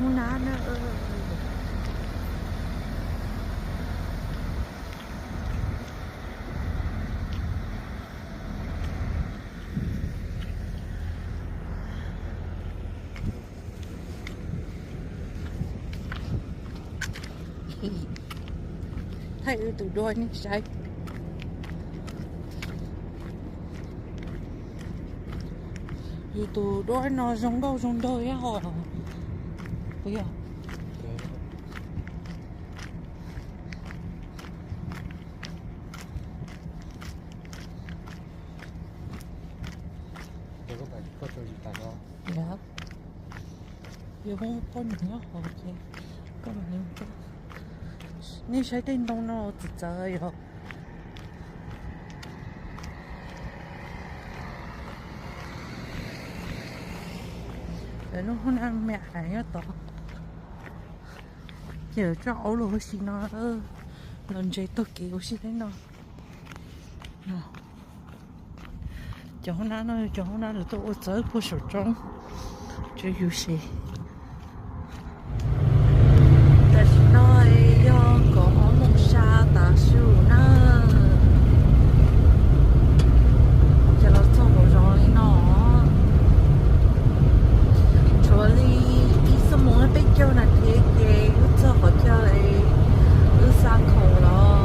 hôn ná nữa thấy từ đôi ní sai từ đôi nó giống đâu giống đôi á họ bây giờ dạ giờ không có những nó họ chứ có mà những cái你ใช้电动呢自在哟để nó không ăn mẹ này á tao giờ cho ấu luôn xin nó lần chơi tôi kiểu xin thế nào cho nó là tôi tới của sổ trống chơi游戏但是呢要搞梦沙大树呢cho nó做好rồi nó chỗ đi đi sớm muốn biết cho là thế kì cho họ cho ấy sang khẩu đó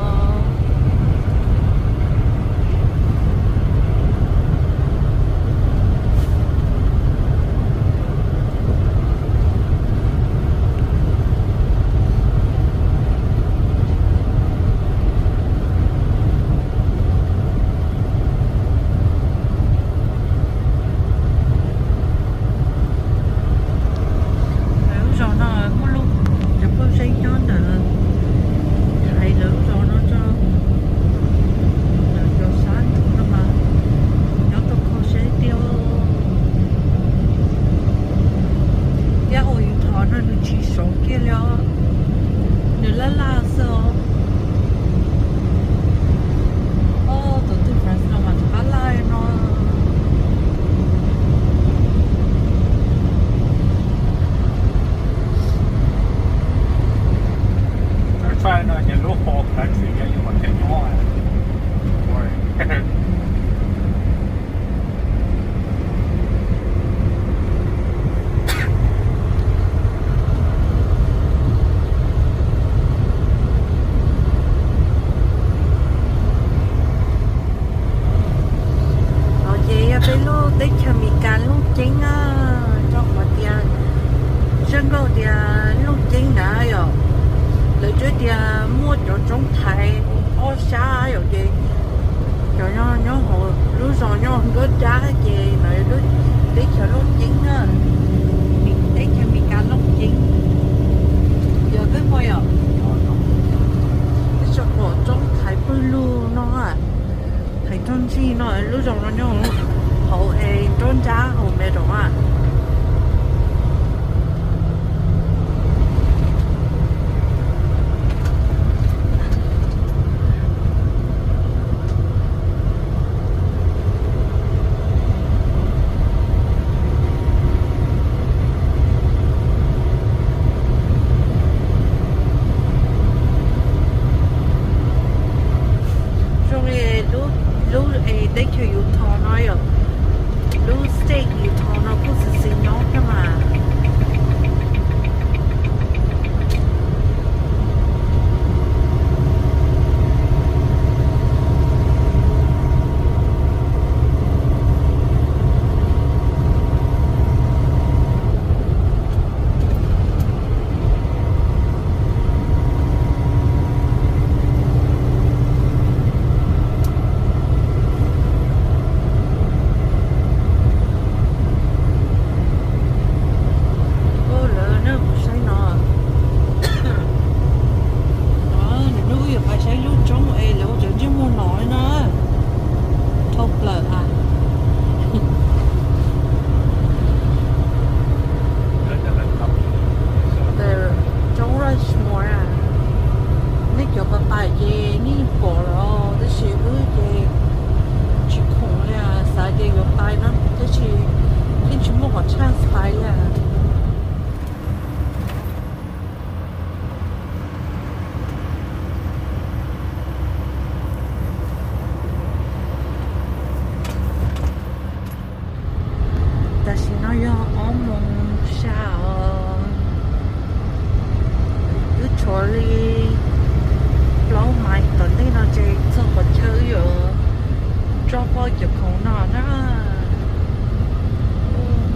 nọ nó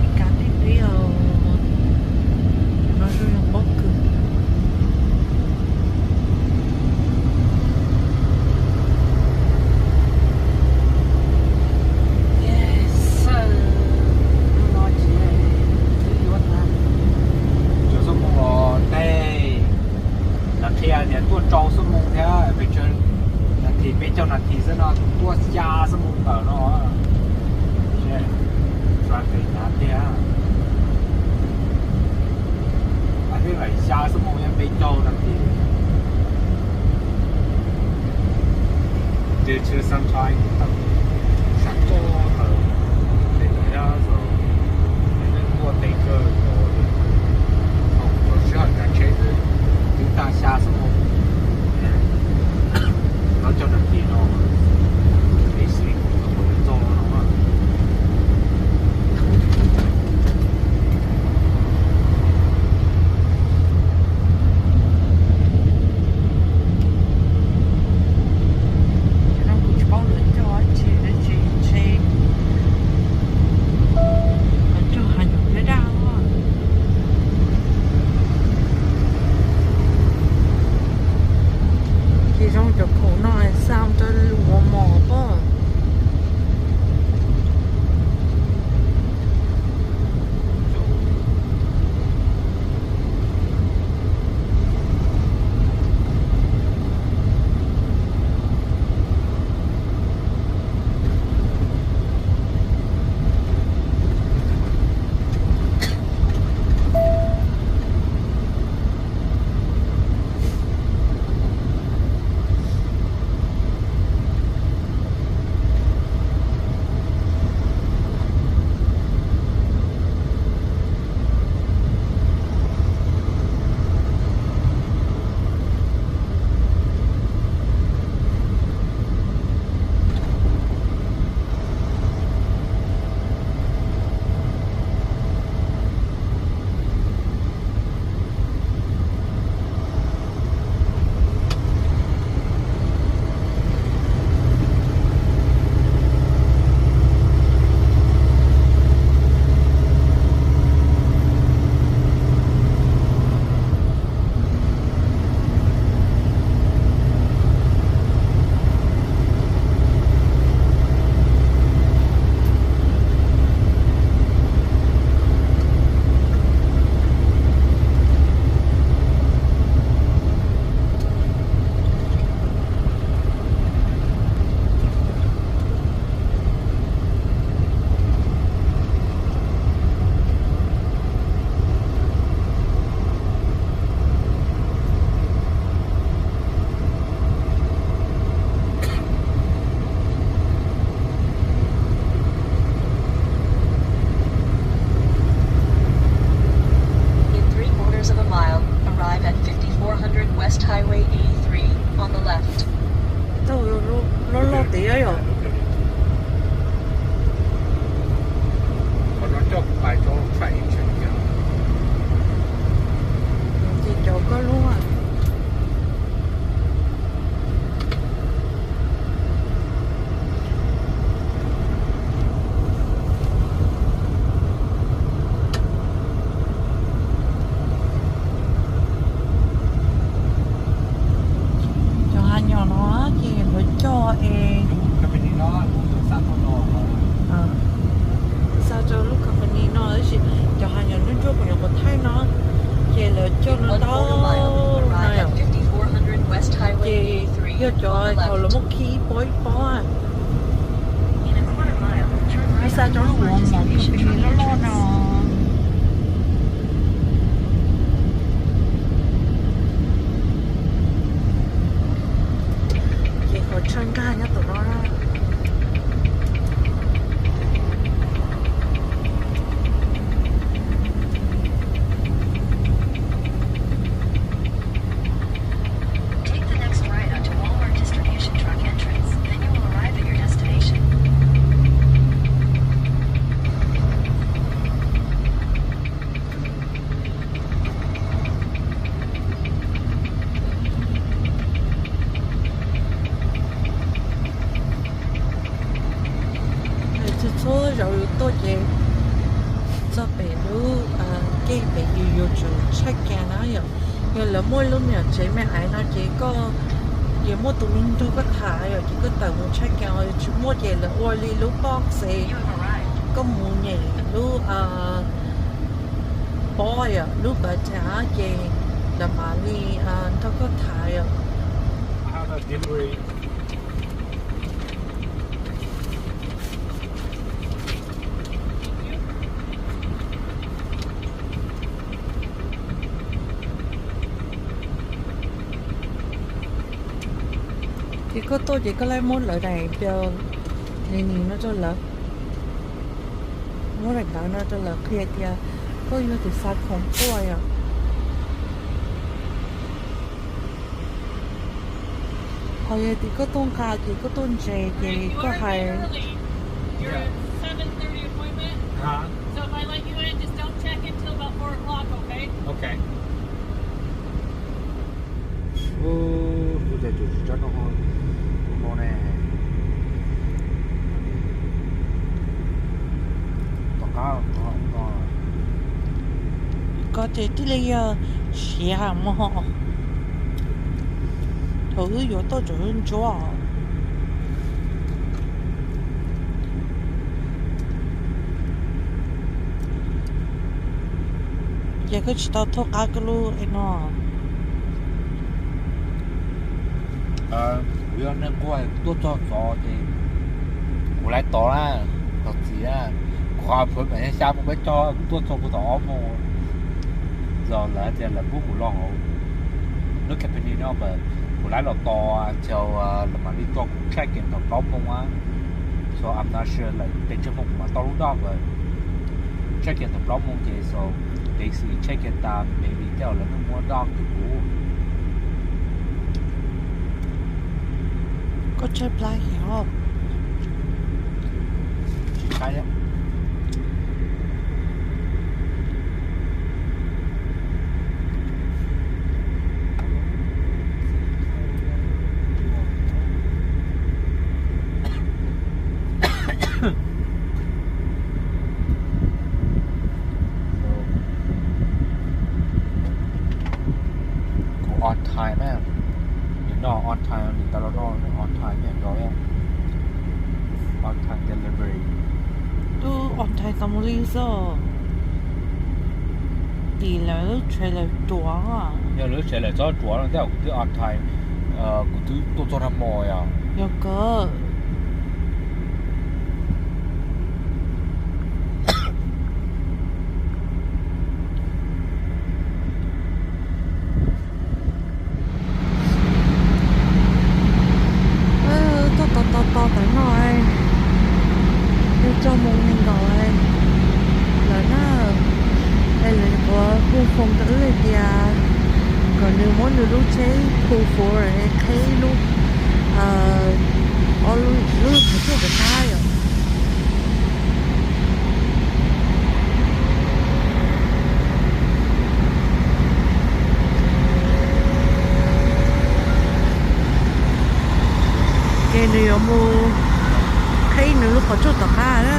mình cá đi đi ở nó rồi nó bóc cực yes nó chỉ đi vô ta chỗ số một đây là khi anh tôi trâu số một thế bây giờ là thì bây giờ là thì nó tôi xa số một ở nó chứ ra cái nhà thế anh biết phải xa số một em bây giờ là thì due to some time sắp có ở để ra rồi nên mua tay cơ rồi không có sự hạn chế chúng ta xa số một nó cho được gì nó để xử lý của nó cho nó nó cũng chỉ bao lưỡi cho chị để chị nó cho hành cái đau á thì trong chỗ khổ này sao cho lùa mò bơ lo tí ấy rồi còn nó cho bài cho phải chuyển kiểu thì chỗ có luôn à trời thôi là một khí bói bó à sao cho nó buồn một cái nó lo nào chị có chân ca nhá tụi nó đó chỉ số rồi tôi về cho bé lu cái bé yêu chủ check cái nó rồi là mỗi lúc nào chế mẹ ấy nó chỉ có giờ mua tụi mình tu có thải rồi chỉ có tờ mua check cái rồi chỉ mua về là orly lu box ấy có mua nhỉ lu boy lu bà trả về là mà đi nó có thải rồi have a delivery. thì có tôi chỉ có lấy món lợi này cho nên nó cho lỡ món này nó cho lỡ kia thì có như thì sát không qua à hồi thì có tôn ca thì có tôn chè thì có hai Your 7:30 appointment. So if I let you in, just don't check in till about 4 o'clock, okay? Okay. Bây giờ chủ cho nó ngon nè. Tao cá ngon. có thể tí lấy xì hàng mà họ thử vô tôi chỗ hơn chỗ giờ cứ chỉ tao thuốc cá cái lu ấy nó Bây giờ nên qua tôi cho thì của lại to ra, thật gì á, qua phơi mẹ sao cũng biết cho tôi cho cái đó mà giờ là giờ là bút một lon hậu nước cái bên nó mà của lại là to chiều là mà đi cho cũng check in thằng đó không á, so I'm not sure like bên trong mà to lúc đó rồi check in thằng đó không thì so they see check in down maybe tell là nó mua dog thì cũng có chơi play hiểu không chỉ cái đó. On time á, những nó on time thì tao nó on time nhỉ rồi á, on time delivery. tu on thay tao lý do đi lỡ chơi lỡ đuổi à Nhưng nếu chạy lại cho chúa là theo cái on time, của thứ tôi cho nó mồi à. yêu cơ to tới rồi để cho một mình gọi là nó đây là có khu phòng tử này kìa còn nếu muốn được lúc chế khu phố rồi thấy lúc lúc phải做个啥呀cái này有冇thấy nữa lúc có chỗ tập ba đó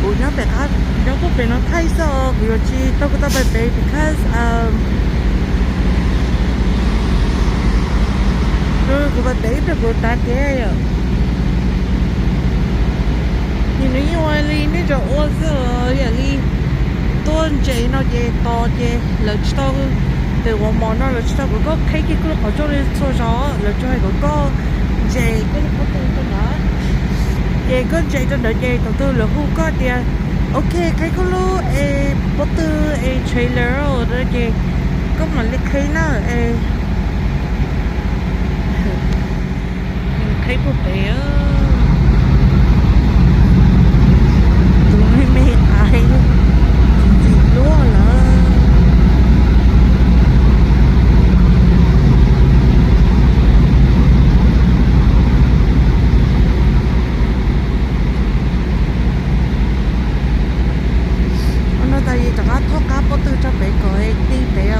ủa nó phải hát nó có phải nó thay sao vì chị tôi có tập bé because rồi của bạn đấy là của ta kia à thì nếu như ai đi nếu cho ô giờ đi tuần chạy nó về to về là tao từ một món nó là tao có thấy cái lúc ở chỗ này số gió là cho hay có chạy cái lúc có từ nó chạy có chạy cho đỡ chạy từ từ là không có tiền ok cái lúc bắt từ trailer rồi đó chạy có mà lấy cái nó thấy có bé tụi mày ai gì luôn là nó tại vì cả thuốc cá bó tư cho bé coi đi bé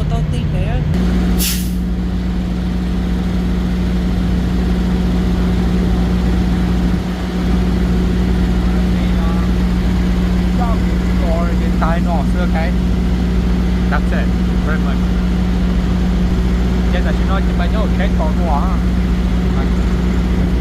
tao tí bé. Tai nọ xưa cái that's it very much. Bây giờ chỉ nói chỉ bao nhiêu cái còn nữa